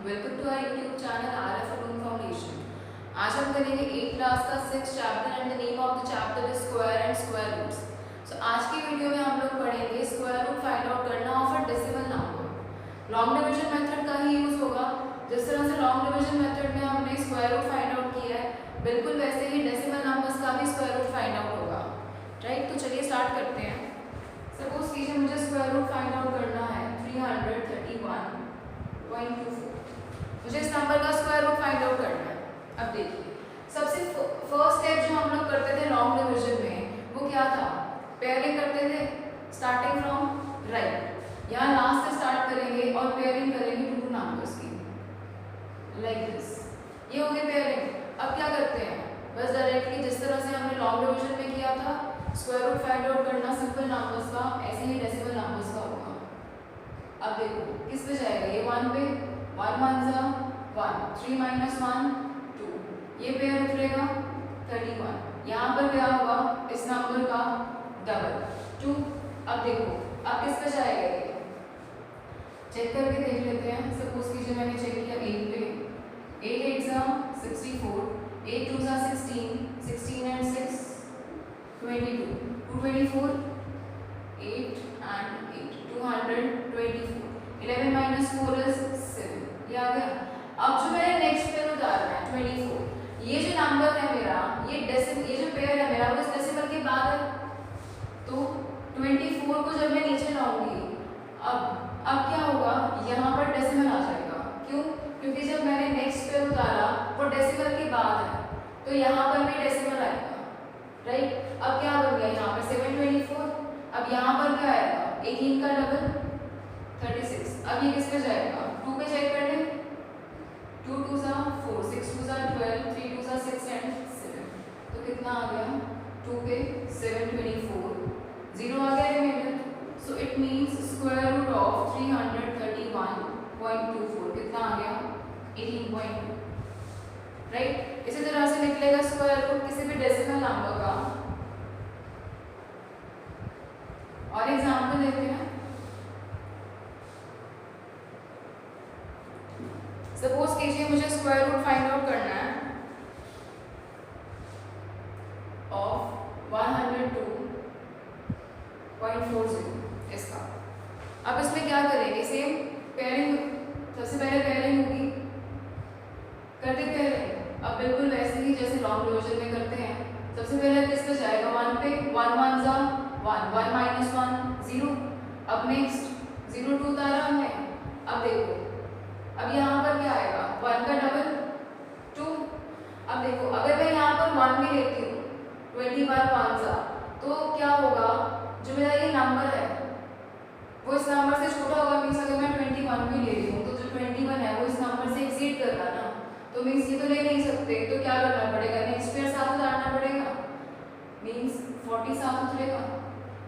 Welcome to our YouTube channel RF अटून foundation. आज हम करेंगे 8th क्लास का 6th chapter and the name of the chapter is square and square roots. So आज की video में हम लोग पढ़ेंगे स्क्वायर रूट फाइंड आउट करना of a decimal number. Long division method का ही यूज होगा। जिस तरह से लॉन्ग डिवीजन मेथड में हमने स्क्वायर रूट फाइंड आउट किया है, बिल्कुल वैसे ही डेसिमल नंबर्स का भी स्क्वायर रूट फाइंड आउट होगा। राइट, तो चलिए स्टार्ट करते हैं। सपोज कीजिए मुझे स्क्वायर रूट फाइंड आउट करना है 331.24। मुझे इस नंबर का स्क्वायर रूट फाइंड आउट करना है। अब देखिए, सबसे फर्स्ट स्टेप जो हम लोग करते थे लॉन्ग डिवीजन में, वो क्या था? पेयरिंग करते थे, स्टार्टिंग फ्रॉम राइट। यहाँ लास्ट से स्टार्ट करेंगे और पेयरिंग करेंगे टू नंबर्स की, लाइक दिस। ये हो गई पेयरिंग। अब क्या करते हैं? बस डायरेक्टली जिस तरह से हमने लॉन्ग डिवीजन में किया था, स्क्वायर रूट फाइंड आउट करना सिंपल नंबर्स का, ऐसे ही डेसिमल नंबर्स का होगा। अब देखो किस पे जाएगा? ये 1 पे, 1 1 जा 1, 3 - 1 2, ये पेयर उतरेगा 31। यहाँ पर क्या होगा? इस नंबर का डबल 2। अब देखो अब किस पे जाएगा? ये चेक करके देख लेते हैं। सपोज कीजिए मैंने चेक किया 8 पे, 8 8 जा 64, 8 2 जा 16, 16 and 6 22, 224, 8 and 8 224, 11 - 4 is 7। ये आ गया। अब जो मैंने नेक्स्ट पेयर उतारना है 24, ये जो नंबर है मेरा, ये जो पेयर है मेरा, वो इस डेसिमल के बाद है। तो 24 को जब मैं नीचे लाऊंगी, अब क्या होगा? यहाँ पर डेसिमल आ जाएगा। क्यों? क्योंकि जब मैंने नेक्स्ट पेयर उतारा वो डेसिमल के बाद है, तो यहाँ पर भी डेसिमल आएगा। राइट, अब क्या बन गया? यहाँ पर 724। अब यहाँ पर क्या आएगा? 18 का डबल 36। अब ये किस पे जाएगा? 2 पे चेक कर लें। 2 2 जा 4, 6 2 जा 12, 3 2 जा 6 and 7। तो कितना आ गया? 2 पे 724, 0 आ गया reminder. So it means square root of 331.24 कितना आ गया? 18.2। राइट, इसी तरह से निकलेगा स्क्वायर रूट किसी भी डेसिमल नंबर का। और एग्जांपल देखते हैं। सपोज कीजिए मुझे स्क्वायर रूट फाइंड आउट करना है ऑफ 102.40 इसका। अब इसमें क्या करेंगे? सेम पेयरिंग, सबसे पहले पेयरिंग होगी, करते पेयरिंग। अब बिल्कुल वैसे ही जैसे लॉन्ग डिवीजन में करते हैं। सबसे पहले किस पे जाएगा? 1 पे, 1 1 जा 1, 1 - 1 0। अब नेक्स्ट 0 2 उतारा हमने। अब देखो अब यहाँ पर क्या आएगा? 1 का डबल 2। अब देखो अगर मैं यहाँ पर 1 भी लेती हूँ, 21 1 जा, तो क्या होगा? जो मेरा ये नंबर है वो इस नंबर से छोटा होगा। मीन्स अगर मैं 21 भी ले रही हूँ तो जो 21 है वो इस नंबर से एक्सीड कर रहा ना, तो मीन्स ये तो ले नहीं सकते। तो क्या करना पड़ेगा? नेक्स्ट पेयर साथ उतारना पड़ेगा। मीन्स 40 साथ उतरेगा।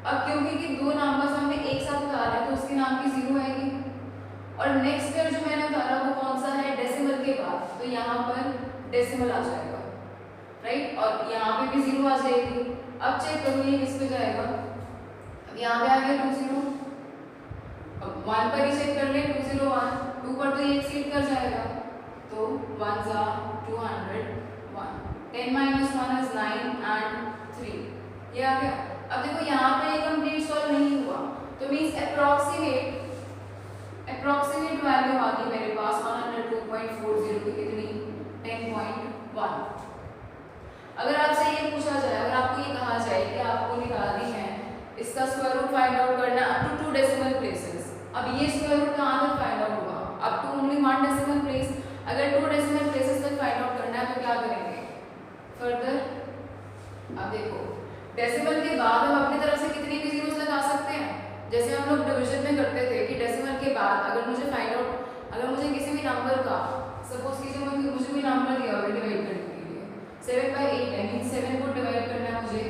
अब क्योंकि कि दो नंबर्स हमने एक साथ उतारे हैं, तो उसके नाम की 0 आएगी। और नेक्स्ट पेयर जो मैंने उतारा वो कौन सा है? डेसिमल के बाद, तो यहाँ पर डेसिमल आ जाएगा। राइट, और यहाँ पे भी 0 आ जाएगी। अब चेक करो ये किस पे जाएगा? अब यहाँ पे आ गया 20। अब 1 पर ही चेक कर ले, 201, 2 पर तो ये एक्सीड कर जाएगा। तो 1 जा 201, 10 - 1 is 9 and 3। ये आ गया। अब देखो यहाँ पे ये कंप्लीट सॉल्व नहीं हुआ, तो मीन्स अप्रोक्सीमेट वैल्यू आ गई मेरे पास 102.40 की कितनी? 10.1। अगर आपसे ये पूछा जाए, अगर आपको ये कहा जाए कि आपको निकालनी है इसका स्क्वायर रूट फाइंड आउट करना अप टू 2 डेसिमल प्लेसेस, अब ये स्क्वायर रूट कहाँ तक फाइंड आउट होगा? Up to only 1 decimal place. अगर 2 डेसिमल प्लेसेस तक फाइंड आउट करना है तो क्या करेंगे? फर्दर अब देखो डेसिमल के बाद हम अपनी तरफ से कितनी भी जीरोस लगा सकते हैं। जैसे हम लोग डिवीजन में करते थे कि डेसिमल के बाद अगर मुझे फाइंड आउट, अगर मुझे किसी भी नंबर का, सपोज कीजिए मुझे कोई नंबर दिया हुआ डिवाइड करने के लिए 7/8 है, मीन 7 को डिवाइड करना है मुझे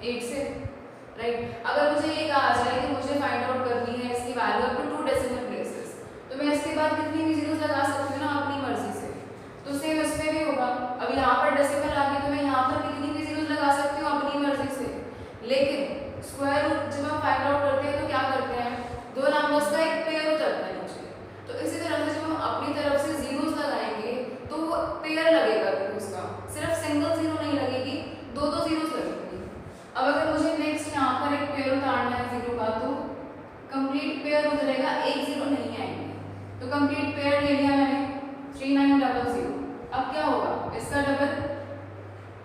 8 से। राइट, अगर मुझे ये कहा जाए कि मुझे फाइंड आउट करनी है इसकी value up to 2 decimal places, तो मैं इसके बाद कितनी भी जीरोस लगा सकती हूँ ना अपनी मर्जी से। तो सेम इसमें भी होगा। अब यहाँ पर डेसिमल आ गई तो मैं यहाँ पर कितनी भी जीरोस लगा सकती हूँ अपनी मर्जी से। लेकिन स्क्वायर रूट जब हम फाइंड आउट करते हैं तो क्या करते हैं? दो नंबर्स का एक पेयर उतरता है नीचे। तो इसी तरह से जब हम अपनी तरफ से कंप्लीट पेयर उतरेगा, एक जीरो नहीं आएंगे, तो कंप्लीट पेयर ले लिया मैंने 3900। अब क्या होगा इसका डबल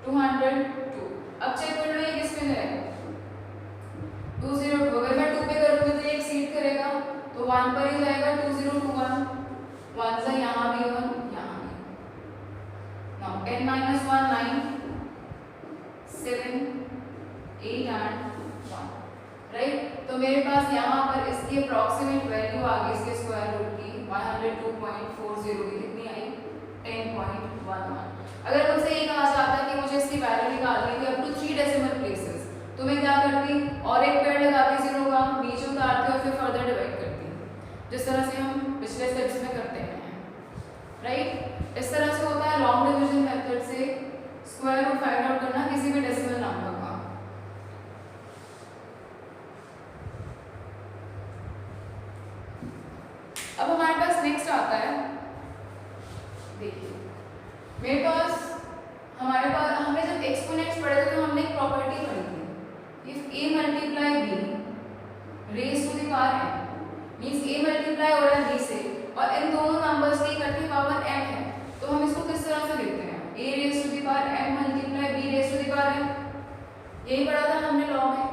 202। अब चेक कर लो ये किस पे जाएगा 202। अगर मैं 2 पे करूंगी तो ये एक्सीड करेगा, तो 1 पर ही जाएगा 2021, 1 से यहाँ भी 1 यहाँ भी। Now 10 - 1 9, 7 8 and 1, right. तो मेरे पास यहाँ पर इसकी अप्रॉक्सीमेट वैल्यू आ गई इसके स्क्वायर रूट की 102.40 की, कितनी आई 10.11। अगर मुझसे ये कहा जाता कि मुझे इसकी वैल्यू निकालनी थी अप टू 3 डेसिमल प्लेसेस, तो मैं क्या करती और एक पेड़ लगाती जीरो का, नीचे उतारती और फिर फर्दर डिवाइड करती, जिस तरह से हम पिछले स्टेप्स में करते हैं, राइट। इस तरह से होता है लॉन्ग डिवीजन मेथड से स्क्वायर रूट फाइंड आउट करना किसी भी डेसिमल नंबर का। अब हमारे पास नेक्स्ट आता है, देखिए मेरे पास हमने जब एक्सपोनेंट्स पढ़े थे तो हमने एक प्रॉपर्टी पढ़ी थी, if a multiply b raise to the power m, means a multiply हो रहा है b से और इन दोनों नंबर्स की इकट्ठी पावर m है, तो हम इसको किस तरह से लिखते हैं a raise to the power m multiply b raise to the power m, यही पढ़ा था हमने लॉ में।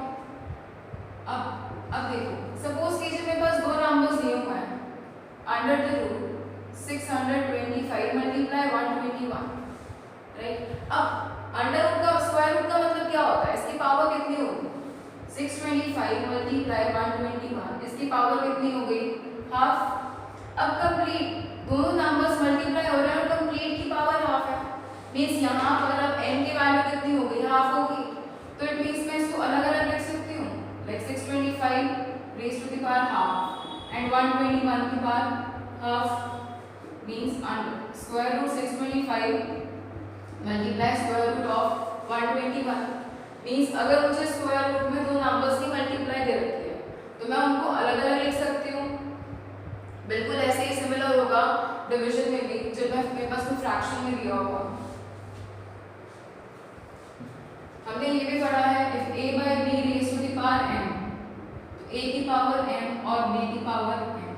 अब देखो सपोज कीजिए मेरे पास दो नंबर्स दिए हुए हैं, अंडर द रूट 625 मल्टीप्लाई 121, राइट। अब अंडर रूट का स्क्वायर रूट का मतलब क्या होता है, इसकी पावर कितनी होगी 625 मल्टीप्लाई 121, इसकी पावर कितनी हो गई हाफ। अब कंप्लीट दोनों नंबर्स मल्टीप्लाई हो रहे हैं और कंप्लीट की पावर हाफ है, मींस यहाँ पर अब n की वैल्यू कितनी हो गई हाफ होगी, तो इट मींस मैं इसको अलग अलग लिख सकती हूँ, like 625 raise to the power half and 121 की power half, means under square root 625 multiply square root of 121, means अगर मुझे स्क्वायर रूट में दो नंबर्स की मल्टीप्लाई दे रखी है तो मैं उनको अलग अलग लिख सकती हूँ। बिल्कुल ऐसे ही सिमिलर होगा डिवीजन में भी, जब मेरे पास कोई फ्रैक्शन में दिया होगा। हमने ये भी पढ़ा है if a by b raised to the power m, तो a की पावर m और b की पावर m,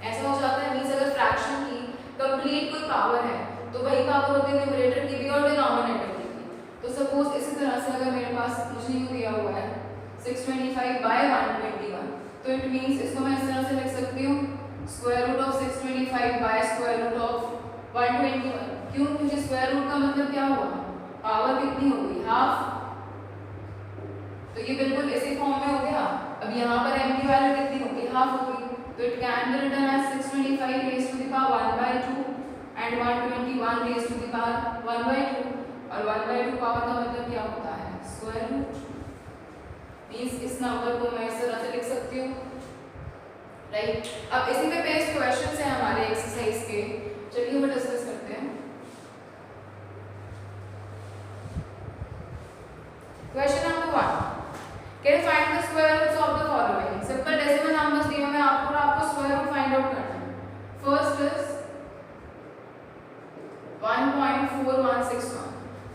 ऐसा हो जाता है। मींस अगर फ्रैक्शन की कंप्लीट कोई पावर है तो वही पावर होती है न्यूमरेटर की भी और डिनोमिनेटर की भी। तो सपोज इसी तरह से अगर मेरे पास मुझे यूँ दिया हुआ है 625 by 121, तो इट मींस इसको मैं इस तरह से लिख सकती हूँ square root of 625 by square root of 121। क्यों, क्योंकि स्क्वायर रूट का मतलब क्या हुआ, पावर कितनी हो गई हाफ, तो ये बिल्कुल इसी फॉर्म में हो गया। अब यहाँ पर m की वैल्यू कितनी होगी हाफ होगी, तो it can be written as 625 raise to the power 1/2 and 121 raise to the power 1/2, और 1/2 पावर का मतलब क्या होता है स्क्वायर रूट, मींस इस नंबर को मैं इस तरह से लिख सकती हूँ, राइट। अब इसी पे बेस्ड क्वेश्चंस हैं हमारे एक्सरसाइज के, चलिए वो डिस्कस करते हैं। Question number 1, can you find the square roots of the following. Simple decimal numbers दिए हुए हैं आपको स्क्वायर रूट फाइंड आउट करना है। फर्स्ट इज 1.4161,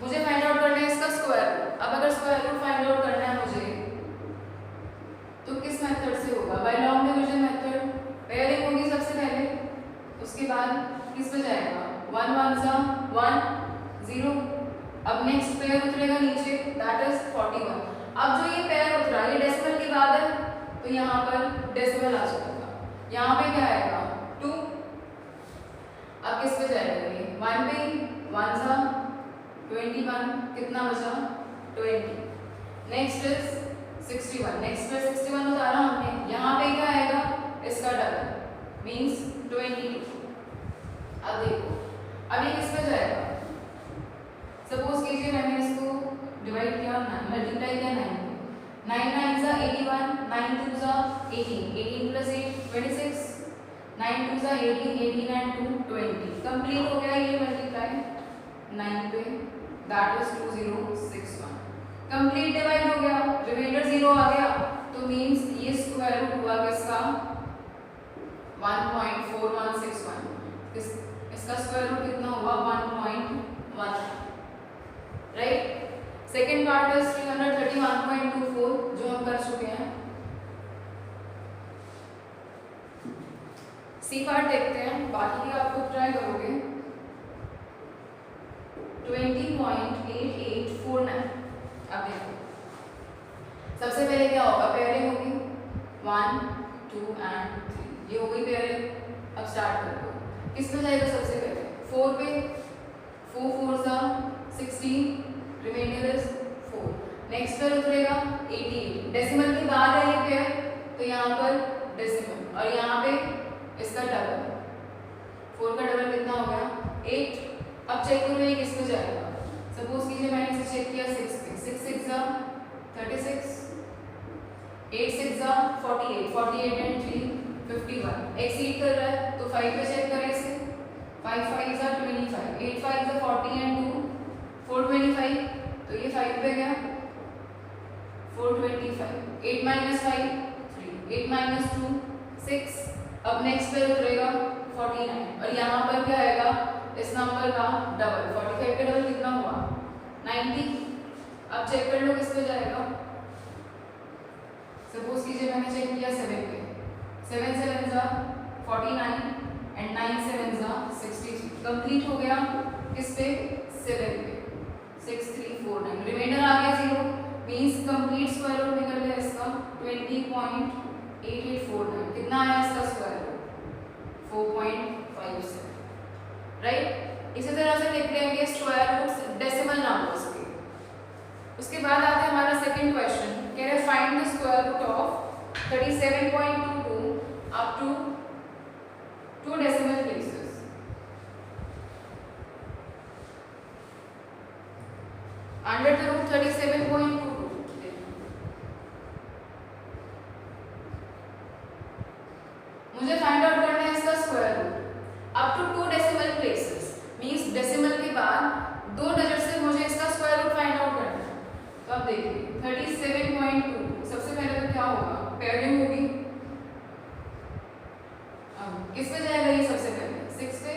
मुझे फाइंड आउट करना है इसका स्क्वायर रूट। अब अगर स्क्वायर रूट फाइंड आउट करना है मुझे तो किस मेथड से होगा, by long division method. Pairing होगी सबसे पहले, उसके बाद किस पे जाएगा 1 1 सा 1 0। अब नेक्स्ट पेयर उतरेगा नीचे, दैट इज 41। अब जो ये पेयर उतरा ये डेसिमल के बाद है, तो यहाँ पर डेसिमल आ जाएगा, यहाँ पे क्या आएगा 2। अब किस पे जाएगा ये 1 पे, 1 सा 21, कितना बचा 20। नेक्स्ट इज 61, नेक्स्ट पे 61 उतारा हमने, यहाँ पे क्या आएगा इसका डबल मींस 22। अब देखो अब ये किस पे जाएगा, सपोज कीजिए मैंने इसको डिवाइड किया, मल्टीप्लाई किया 9 पे, 9 9 सा 81, 9 2 सा 18, 18 प्लस 8 26, 9 2 सा 18, 18 एंड 2 20। कंप्लीट हो गया ये मल्टीप्लाई 9 पे, दैट इज 2061। कंप्लीट डिवाइड हो गया, रिमाइंडर 0 आ गया, तो मींस ये स्क्वायर रूट हुआ किसका 1.4161। इसका स्क्वायर रूट कितना हुआ 1.1, राइट। सेकेंड पार्ट इज 331.24 जो हम कर चुके हैं। सी पार्ट देखते हैं, बाकी की आपको ट्राई करोगे। 20.8849। अब देखो सबसे पहले क्या होगा, पेयरिंग होगी 1 2 एंड 3, ये हो गई पेयरिंग। अब स्टार्ट करो, किस पे जाएगा सबसे पहले 4 पे, 4 4 सा 16, रिमाइंडर इज 4। नेक्स्ट पर उतरेगा 88, डेसिमल के बाद है ये पेयर, तो यहाँ पर डेसिमल और यहाँ पे इसका डबल, 4 का डबल कितना हो गया 8। अब चेक करो ये किस पे जाएगा, सपोज कीजिए मैंने इसे चेक किया 6 पे, 6 6 सा 36, 8 6 सा 48, 48 एंड 3 51, एक्सीड कर रहा है तो 5 पे चेक करें इसे, 5 5 सा 25, 8 5 सा 40 एंड 2 425, तो ये 5 पे गया 425, 8 माइनस 5 3, 8 माइनस 2 6। अब नेक्स्ट पे उतरेगा 49 और यहाँ पर क्या आएगा इस नंबर का डबल, 45 का डबल कितना हुआ 90। अब चेक कर लो किस पे जाएगा, सपोज कीजिए मैंने चेक किया 7 पे, 7 7 सा 49 एंड 9 7 सा 63, कंप्लीट हो गया किस पे 7 पे, 6349, रिमाइंडर आ गया 0, मींस कंप्लीट स्क्वायर रूट निकल गया इसका 20.8849, कितना आया इसका स्क्वायर रूट 4.57, राइट। इसी तरह से लिख लेंगे स्क्वायर रूट्स डेसिमल नंबर्स के। उसके बाद आता है हमारा सेकंड क्वेश्चन, कह रहे find the square root of 37.22 up to 2 decimal places. Under the root 37.22, मुझे फाइंड आउट करना है इसका square root up to 2 decimal places, means decimal के बाद 2 डिजिट से मुझे इसका स्क्वायर रूट फाइंड आउट करना है। तो अब देखिए 37.2, सबसे पहले तो क्या होगा पेयरिंग होगी। अब किस पे जाएगा ये सबसे पहले 6 पे,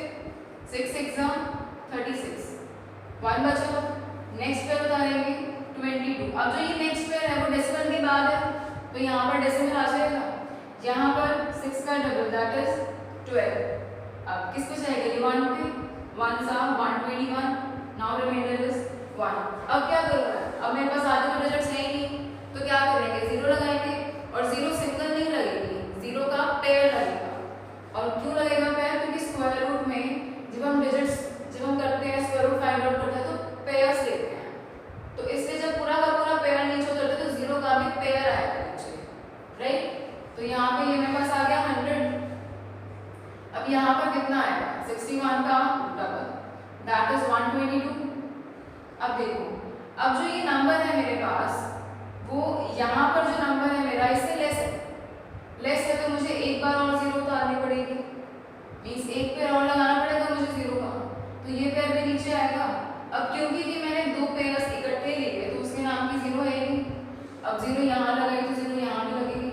6 6 सा 36, 1 बचा, नेक्स्ट पेयर उतारेंगे 22। अब जो ये नेक्स्ट पेयर है वो डेसिमल के बाद है तो यहाँ पर डेसिमल आ जाएगा, यहाँ पर 6 का डबल दैट इज 12। अब किस पे जाएगा ये 1 पे, 1 सा 121, नाउ रिमाइंडर इज 1। अब क्या करना है, अब मेरे पास आगे तो डिजिट्स है ही नहीं तो क्या करेंगे 0 लगाएंगे, और 0 सिंगल नहीं लगेगी, 0 का पेयर लगेगा। और क्यों लगेगा पेयर, क्योंकि स्क्वायर रूट में जब हम डिजिट्स जब हम करते हैं स्क्वायर रूट फाइंड आउट करते हैं तो पेयर्स लेते हैं, तो इसलिए जब पूरा का पूरा पेयर नीचे उतरता है तो 0 का भी पेयर आएगा नीचे, राइट। तो यहाँ पे ये मेरे पास आ गया 100। अब यहाँ पर कितना आएगा 61 का डबल दैट इज 122। अब देखो अब जो ये नंबर है मेरे पास वो यहाँ पर जो नंबर है मेरा इससे लेस है तो मुझे एक बार और 0 उतारनी पड़ेगी, मींस एक पेयर और लगाना पड़ेगा मुझे 0 का, तो ये पेयर भी नीचे आएगा। अब क्योंकि कि मैंने 2 पेयर्स इकट्ठे लिए तो उसके नाम की 0 है ही, अब 0 यहाँ लगाई तो 0 यहाँ भी लगेगी,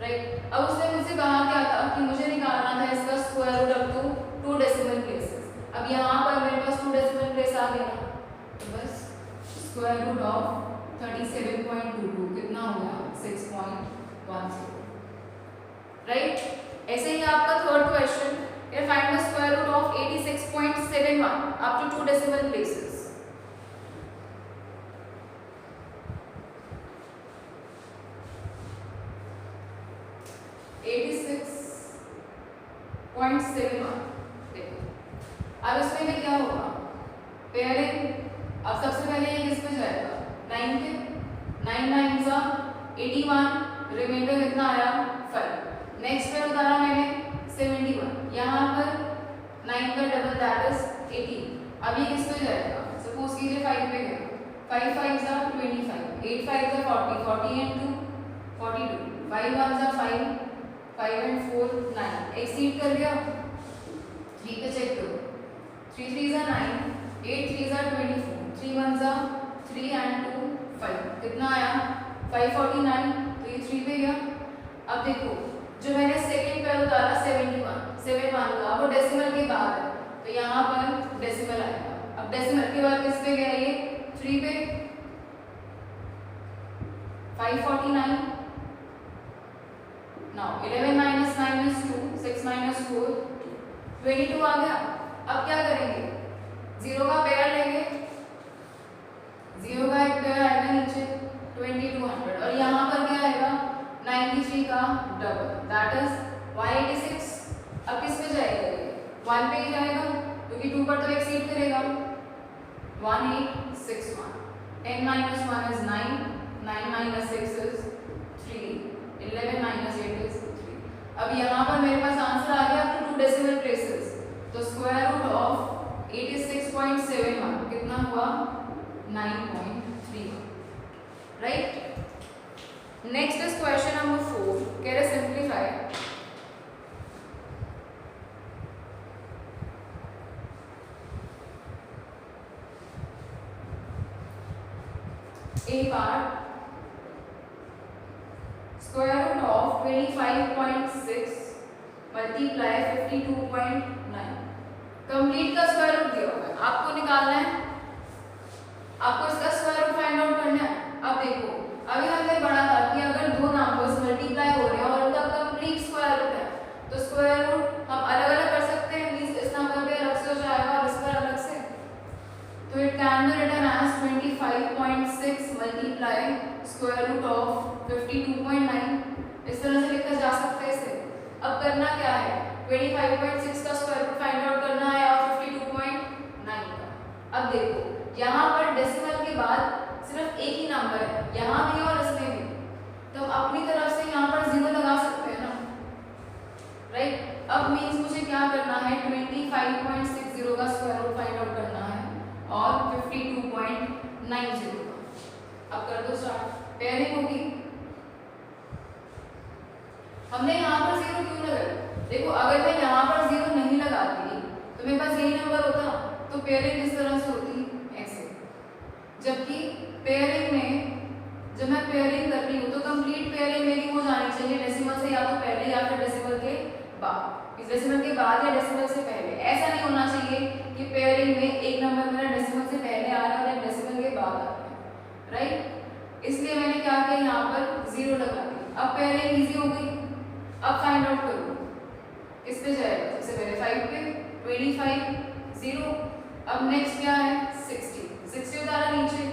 राइट। अब उसने मुझसे कहा क्या था कि मुझे निकालना था इसका square root up to 2 decimal places. अब यहाँ पर मेरे पास 2 डेसिमल प्लेस आ गया, तो बस स्क्वायर रूट ऑफ 37.22 कितना हो गया 6.10, राइट। ऐसे ही आपका third question, find the square root of 86.71 up to 2 decimal places. देखो अब इसमें भी क्या होगा पेयरिंग। अब सबसे पहले ये किस पे जाएगा 9 पे, 9 9 सा 81, रिमाइंडर कितना आया 5। नेक्स्ट पे उतारा मैंने 71, यहाँ पर 9 का डबल दैट इज 18। अब ये किस पे जाएगा, सपोज कीजिए 5 पे गया, 5 5 सा 25, 8 5 सा 40, 40 एंड 2 42, 5 1 सा 5, 5 एंड 4 9, एक्सीड कर गया। 3 पे चेक करो, 3 3 सा 9, 8 3 सा 24, 3 1 सा 3 एंड 2 5, कितना आया 549, तो ये 3 पे गया। अब देखो जो मैंने सेकंड पेयर उतारा 71 का वो डेसिमल के बाद है तो यहाँ पर डेसिमल आएगा। अब डेसिमल के बाद किस पे गया ये 3 पे, 549। नाउ 11 - 9 is 2, 6 माइनस 4 22 आ गया। अब क्या करेंगे, 0 का पेयर लेंगे, 0 का एक पेयर आएगा नीचे 2200 और यहाँ पर क्या आएगा 93 का डबल दैट इज 186। अब किस पे जाएगा ये 1 पे ही जाएगा क्योंकि 2 पर तो एक्सीड करेगा। 1861 10 minus 1 is 9, 9 minus 6 is 3, 11 minus 8 is 3। अब यहाँ पर मेरे पास आंसर आ गया अपने 2 डेसिमल प्लेसेस, तो स्क्वायर रूट ऑफ 86.71 कितना हुआ 9.3, right. Next is question number 4, कह रहे simplify. A part square root of 25.6 multiply 52.9 complete का स्क्वायर रूट दिया हुआ है, आपको निकालना है, आपको इसका स्क्वायर रूट फाइंड आउट करना है। अब देखो अभी हमने पढ़ा था कि अगर दो नंबर्स मल्टीप्लाई हो रहे हैं और उनका कंप्लीट स्क्वायर रूट है तो स्क्वायर रूट हम अलग अलग कर सकते हैं, मींस इस नंबर पे अलग से हो जाएगा और इस पर अलग से, तो it can be written as 25.6 multiply square root of 52.9, इस तरह से लिखा जा सकता है इसे। अब करना क्या है 25.6 का स्क्वायर रूट फाइंड आउट करना है और 52.9 का। अब देखो यहाँ पर डेसिमल के बाद सिर्फ एक ही नंबर है, यहाँ भी और इसमें भी, तो अपनी तरफ से यहाँ पर 0 लगा सकते हैं ना, राइट। अब मींस मुझे क्या करना है 25.60 का स्क्वायर रूट फाइंड आउट करना है और 52.90 का। अब कर दो स्टार्ट, पेयरिंग होगी। हमने यहाँ पर 0 क्यों लगाया, देखो अगर मैं यहाँ पर 0 नहीं लगाती तो मेरे पास यही नंबर होता, तो पेयरिंग इस तरह से होती ऐसे। जबकि पेयरिंग में जब मैं पेयरिंग कर रही हूँ तो कंप्लीट पेयरिंग मेरी हो जानी चाहिए डेसिमल से या तो पहले या फिर डेसिमल के बाद, इस डेसिमल के बाद या डेसिमल से पहले। ऐसा नहीं होना चाहिए कि पेयरिंग में एक नंबर मेरा डेसिमल से पहले आ रहा है और एक डेसिमल के बाद आ रहा है, राइट। इसलिए मैंने क्या किया यहाँ पर 0 लगा दी। अब पेयरिंग इजी हो गई। अब फाइंड आउट करो, किस पे जाएगा, सबसे पहले 5 पे 25 0। अब नेक्स्ट क्या है 60 उतारा नीचे।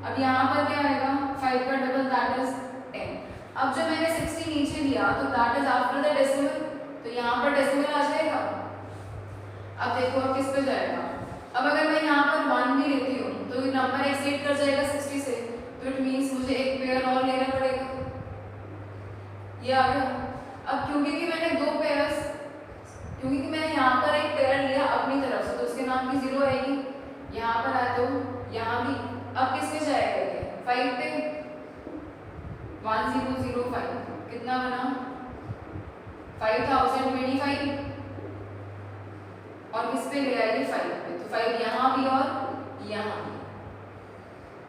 अब यहाँ पर क्या आएगा 5 का डबल दैट इज 10। अब जब मैंने 60 नीचे लिया तो that is after the decimal, तो यहाँ पर डेसिमल आ जाएगा। अब देखो अब किस पे जाएगा, अब अगर मैं यहाँ पर 1 भी लेती हूँ तो ये नंबर एक्सीड कर जाएगा 60 से, तो इट मीन्स मुझे एक पेयर और लेना पड़ेगा, ये आ गया। अब क्योंकि मैंने दो पेयर्स, क्योंकि मैंने यहाँ पर एक पेयर लिया अपनी तरफ से तो उसके नाम की 0 आएगी, यहाँ पर आए तो यहाँ भी। अब किस पे जाएगा ये 5 पे 1005 कितना बना 5025 और किस पे ले आएगी 5 पे, तो 5 यहाँ भी और यहाँ भी।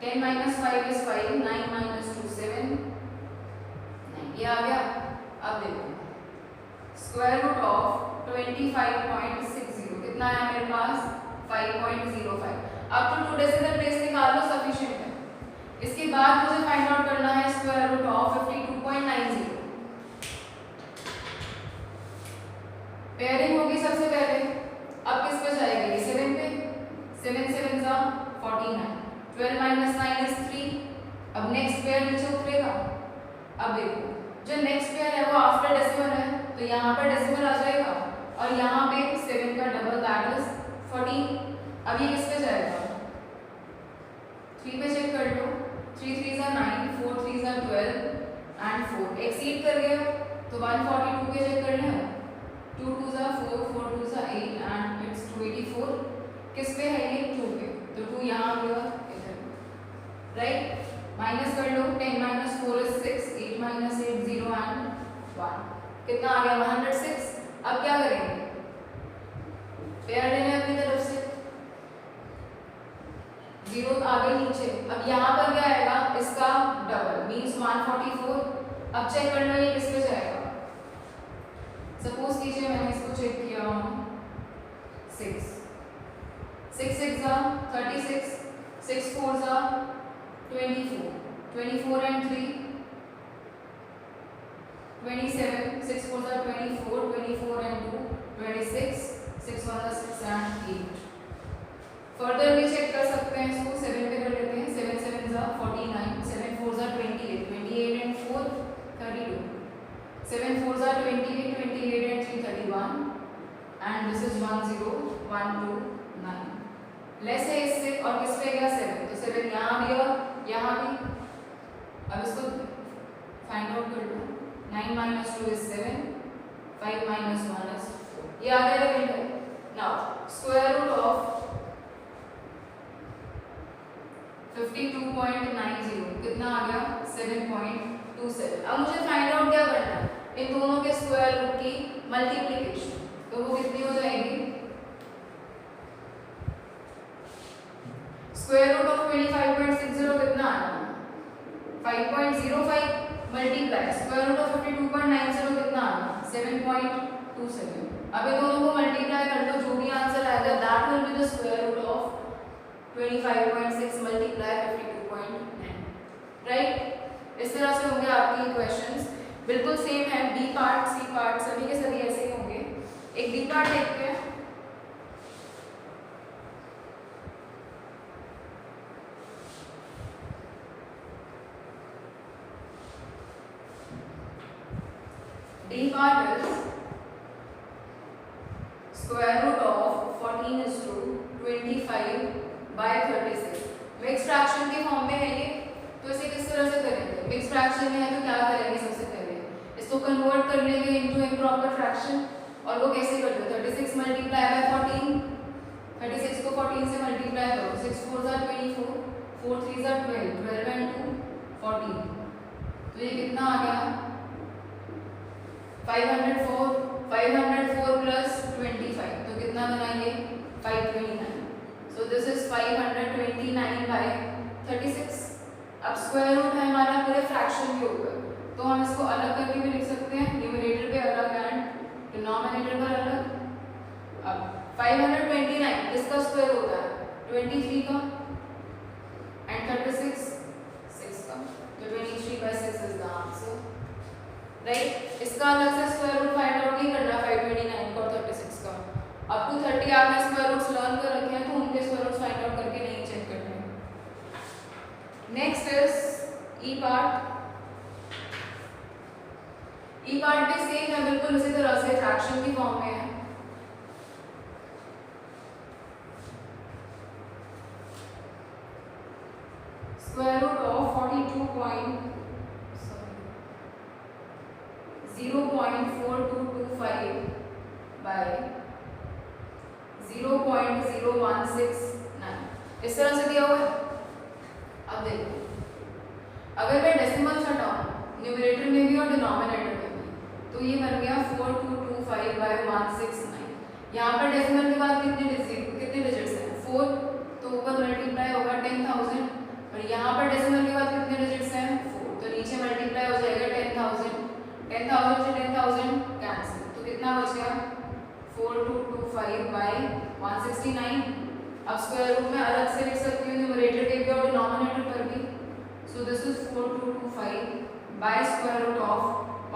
10 - 5 is 5, 9 - 2 7, 9 ये आ गया। अब देखो स्क्वायर रूट ऑफ 25.60 कितना है मेरे पास 5.05। अब तो 2 डेसिमल प्लेस निकाल लो सफिशिएंट है। इसके बाद मुझे फाइंड आउट करना है स्क्वायर रूट ऑफ 52.90। पेयरिंग होगी सबसे पहले। अब किस पे जाएगी 7 पे, 7 7 जा 49, 12 - 9 is 3। अब नेक्स्ट पेयर नीचे उतरेगा। अब देखो जो नेक्स्ट पेयर है वो आफ्टर डेसिमल है तो यहाँ पर डेसिमल आ जाएगा और यहाँ पे 7 का डबल दैट इज 14। अब ये किस पे जाएगा 3 पे चेक कर लो, 3 3 are 9, 4 3 are 12 एंड 4 एक्सीड कर गया तो 142 पे चेक कर लें, 2 2 are 4, 4 2 are 8 एंड इट्स 284। किस पे है ये 2 पे, तो 2 यहाँ भी और इधर, राइट। माइनस कर लो, 10 - 4 is 6, 8 - 8 0 एंड 1 कितना आ गया 106। अब क्या करेंगे पेयर लेने अपनी तरफ से, 0 आ गए नीचे। अब यहाँ पर क्या आएगा इसका डबल मींस 144। अब चेक करना ये किस पे जाएगा, सपोज कीजिए मैंने इसको चेक किया 6 6 6 जा 36, 6 4 जा 24, 24 and 3 27, 6 4 are 24, 24 and 26, 6 1 6 and 8। Further भी चेक कर सकते हैं इसको, 7 पे कर लेते हैं। 7 7 49, 7 4 28, 28 and 4 32, 7 4 28, 28 and 3 31 and this is 1 0 1 2 9। Less है इससे और किस पे गया 7, तो 7 यहाँ भी और यहाँ भी। अब इसको फाइंड आउट कर लो। 9 minus 2 is 7, 5 minus 1 is 4। ये आ गया reminder. Now square root of 52.90 कितना आ गया 7.27। अब मुझे फाइंड आउट क्या करना है, इन दोनों के स्क्वायर रूट की मल्टीप्लिकेशन, तो वो कितनी हो जाएगी, स्क्वायर रूट ऑफ 25.60 कितना आना, 5.05 मल्टीप्लाई स्क्वायर रूट ऑफ 52.90 कितना आना, 7.27। अब ये दोनों को मल्टीप्लाई कर लो, जो भी आंसर आएगा that will be the square root of 25.6 multiply 52.9, right. इस तरह से होंगे आपके क्वेश्चंस, बिल्कुल सेम है। बी पार्ट सी पार्ट सभी के सभी ऐसे ही होंगे। एक बी पार्ट देखते हैं। D part is square root of 14:25 by 36। Mix fraction के फॉर्म में है ये, तो इसे किस तरह से करेंगे, मिक्स फ्रैक्शन में है तो क्या करेंगे, सबसे पहले इसको कन्वर्ट कर लेंगे इनटू इम्प्रॉपर फ्रैक्शन। और वो कैसे कर लो, 36 मल्टीप्लाई बाय 14, 36 को 14 से मल्टीप्लाई करो, 6 4 24, 4 3 12, 12 and 2 14, तो ये कितना आ गया 504 प्लस 25, तो कितना बनाइए 529। So this is 529 by 36। अब स्क्वायर रूट है हमारा पूरे फ्रैक्शन के ऊपर, तो हम इसको अलग करके भी लिख सकते हैं, न्यूमरेटर पे अलग एंड डिनोमिनेटर पर अलग। अब 529 किसका स्क्वायर होता है, 23 का एंड 36 6 का, तो 23 by 6 is the answer, right. इसका अलग से स्क्वायर रूट फाइंड आउट नहीं करना 529 का और 36 का। अप टू 30 आपने स्क्वायर रूट्स लर्न कर रखे हैं, तो उनके स्क्वायर रूट्स फाइंड आउट करके नहीं चेक करने। Next is E part. E part भी सेम है, बिल्कुल उसी तरह से फ्रैक्शन की फॉर्म में है। स्क्वायर रूट ऑफ 0.4225 by 0.0169 इस तरह से दिया हुआ है। अब देखो, अगर मैं डेसिमल्स हटाऊं न्यूमरेटर में भी और डिनोमिनेटर में भी, तो ये बन गया 4225 by 169। यहाँ पर डेसिमल के बाद कितने डिजिट्स हैं, 4, तो ऊपर मल्टीप्लाई होगा 10,000, और यहाँ पर डेसिमल के बाद कितने डिजिट्स हैं, 4, तो नीचे मल्टीप्लाई हो जाएगा 10,000। 10,000 से 10,000 कैंसिल, तो कितना बच गया 4225 by 169। अब स्क्वायर रूट में अलग से लिख सकती हूँ न्यूमरेटर के भी और डिनोमिनेटर पर भी। So this is 4225 by square root of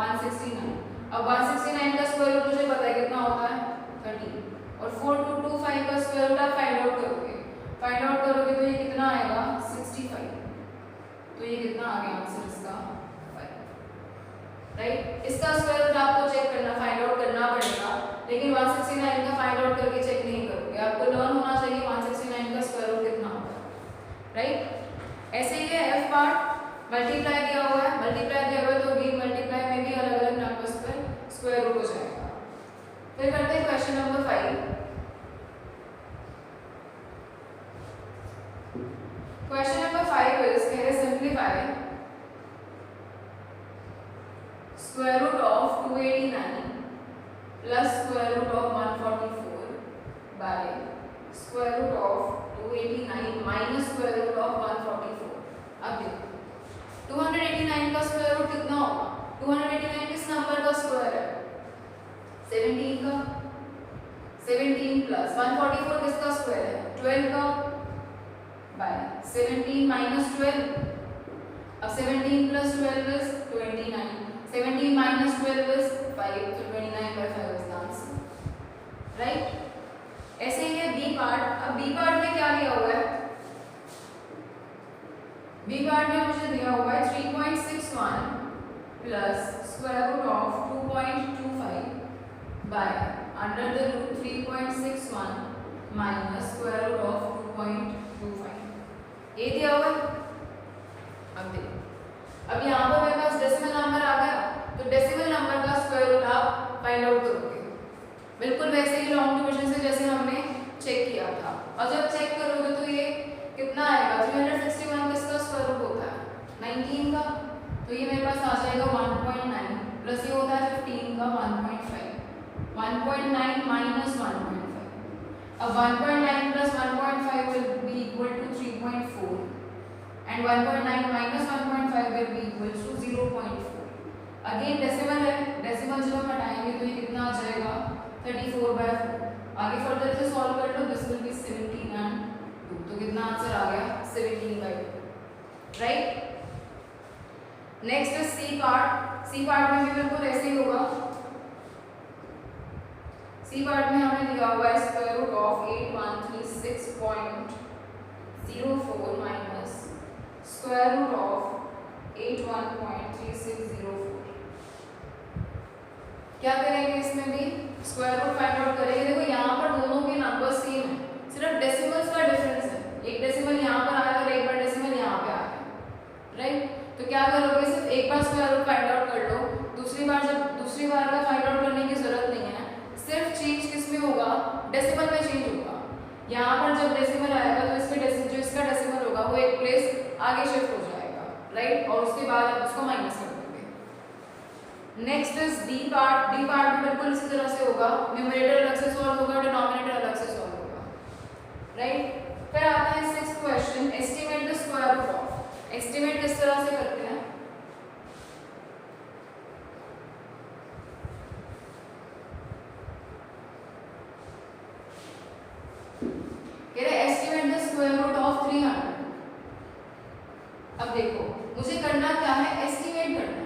169। अब 169 का स्क्वायर रूट मुझे पता है कितना होता है 30, और 4225 का स्क्वायर रूट आप फाइंड आउट करोगे तो ये कितना आएगा 65, तो ये कितना आ गया आंसर इसका 5, राइट। इसका स्क्वायर रूट आपको चेक करना, फाइंड आउट करना पड़ेगा, लेकिन 169 का फाइंड आउट करके चेक नहीं करोगे, आपको लर्न होना चाहिए 169 का स्क्वायर रूट कितना होता है, राइट। ऐसे ही है एफ पार्ट, मल्टीप्लाई दिया हुआ है, तो अगेन मल्टीप्लाई में भी अलग अलग नंबर्स पर स्क्वायर रूट हो जाएगा। फिर करते हैं question number 5। Question number 5 is कह रहे simplify square root of 289 plus square root of 144 by square root of 289 minus square root of 144। अब देखो 289 का स्क्वायर रूट कितना होगा, 289 किस नंबर का स्क्वायर है, 17 का, 17 प्लस 144 किसका स्क्वायर है, 12 का, बाय 17 माइनस 12। अब 17 plus 12 is 29, 17 minus 12 is 5, so 29 by 5 is the answer, right. ऐसे ही है बी पार्ट। अब बी पार्ट में क्या दिया हुआ है, बी पार्ट में मुझे दिया हुआ है 3.61 plus square root of 2.25 by under the root 3.61 minus square root of 2.25, ये दिया हुआ है। अब देखो, अब यहाँ पर मेरे पास डेसिमल नंबर आ गया, तो डेसिमल नंबर का स्क्वायर रूट आप फाइंड आउट करोगे, बिल्कुल वैसे ही लॉन्ग डिवीजन से जैसे हमने चेक किया था। और जब चेक करोगे तो ये कितना आएगा, 361 किसका स्क्वायर रूट होता है, 19 का, तो ये मेरे पास आ जाएगा 1.9 प्लस ये होता है 15 का 1.5, 1.9 माइनस 1.5। अब 1.9 plus 1.5 will be equal to 3.4 and 1.9 minus 1.5 will be equal to 0.4। Again decimal है, डेसिमल जब हम हटाएंगे तो ये कितना आ जाएगा 34/4। आगे फर्दर से सॉल्व कर लो, दिस विल बी 17 एंड 2, तो कितना आंसर आ गया 17/2, राइट। नेक्स्ट है सी पार्ट। सी पार्ट में भी बिल्कुल ऐसे ही होगा। सी पार्ट में हमें दिया हुआ है square root of 8136.04 minus square root of 81.3604। क्या करेंगे इसमें भी, स्क्वायर रूट फाइंड आउट करेंगे। देखो यहाँ पर दोनों के नंबर सेम है, सिर्फ डेसिमल्स का डिफरेंस है, एक डेसिमल यहाँ पर आया और एक बार डेसिमल यहाँ पे आया, राइट। तो क्या करोगे, सिर्फ एक bar square root find out कर लो, दूसरी बार का फाइंड आउट करने की जरूरत नहीं है, सिर्फ चेंज किस में होगा, डेसिमल में चेंज होगा। यहाँ पर जब डेसिमल आएगा तो जो इसका डेसिमल होगा वो एक प्लेस आगे शिफ्ट हो जाएगा, राइट, और उसके बाद उसको माइनस कर दोगे। Next is D part. D part में बिल्कुल इसी तरह से होगा, न्यूमरेटर अलग से सॉल्व होगा, डिनोमिनेटर अलग से सॉल्व होगा, राइट। फिर आता है 6th question, estimate the square root of. Estimate किस तरह से करते हैं, कह रहे estimate the square root of 300। अब देखो मुझे करना क्या है, एस्टिमेट करना है।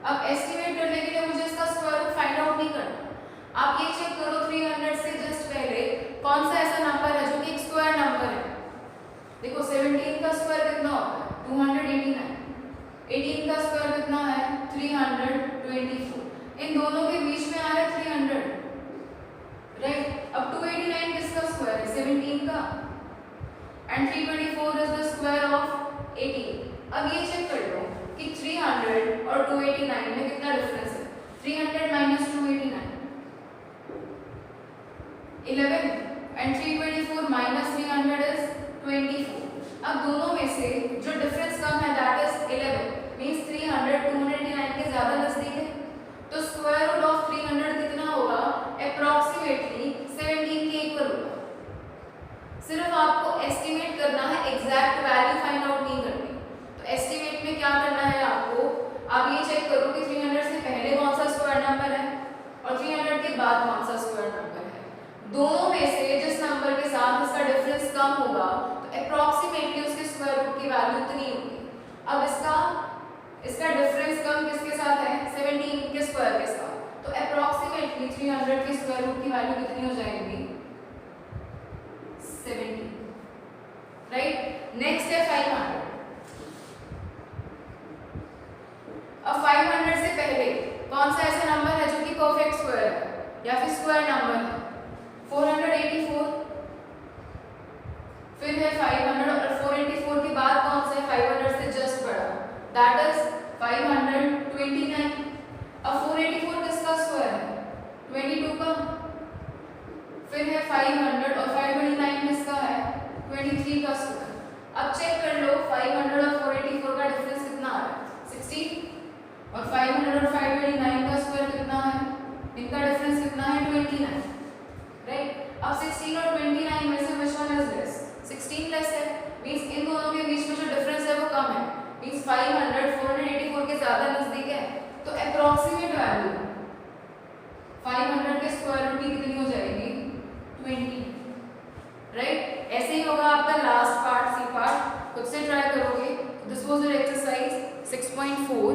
अब एस्टिमेट करने के लिए मुझे इसका स्क्वायर रूट फाइंड आउट नहीं करना। आप ये चेक करो 300 से जस्ट पहले कौन सा ऐसा नंबर है जो कि एक स्क्वायर नंबर है। देखो 17 का स्क्वायर कितना होता है 289, 18 का स्क्वायर कितना है 324, इन दोनों के बीच में आ रहा है 300, राइट। अब 289 किसका स्क्वायर है 17 का, and 324 is the square of 18। अब ये चेक कर लो कि 300 और 289 में कितना डिफरेंस है, 300 माइनस 289 11, एंड 324 माइनस 300 इज 24। अब दोनों में से जो डिफरेंस कम है दैट इज 11, मींस 300 289 के ज्यादा नजदीक है, तो स्क्वायर रूट ऑफ 300 कितना होगा, अप्रॉक्सीमेटली 17 के इक्वल होगा। सिर्फ आपको एस्टिमेट करना है, एग्जैक्ट वैल्यू फाइंड आउट नहीं करनी। तो एस्टिमेट में क्या करना है आपको, आप ये चेक करो कि 300 से पहले कौन सा स्क्वायर नंबर है और 300 के बाद कौन सा स्क्वायर नंबर है। दोनों में से जिस नंबर के साथ इसका डिफरेंस कम होगा तो अप्रॉक्सीमेटली उसके स्क्वायर रूट की वैल्यू इतनी होगी। अब इसका डिफरेंस कम किसके साथ है 17 के स्क्वायर के साथ, तो अप्रॉक्सीमेटली 300 के स्क्वायर रूट की वैल्यू कितनी हो जाएगी 17, राइट। नेक्स्ट है 500। अब 500 से पहले कौन सा ऐसा नंबर है जो कि परफेक्ट स्क्वायर है या फिर स्क्वायर नंबर है, 484, फिर है 500, और 484 के बाद कौन सा है 500 से जस्ट बड़ा, दैट इज 529। अब 484 किसका स्क्वायर है 22 का, फिर है 500 और 529 किसका है 23 का स्क्वायर। अब चेक कर लो 500 और 484 का डिफरेंस कितना आ रहा है 16, और 500 और 529 का स्क्वायर कितना है, इनका डिफरेंस कितना है 29, राइट। अब 16 और 29 में से which one is less, 16 less है, मींस इन दोनों के बीच में जो डिफरेंस है वो कम है, मींस 500 484 के ज्यादा नजदीक है, तो अप्रॉक्सीमेट वैल्यू 500 के स्क्वायर रूट की कितनी हो जाएगी 20, राइट। ऐसे ही होगा आपका लास्ट पार्ट सी पार्ट, खुद से ट्राई करोगे। This was your exercise 6.4।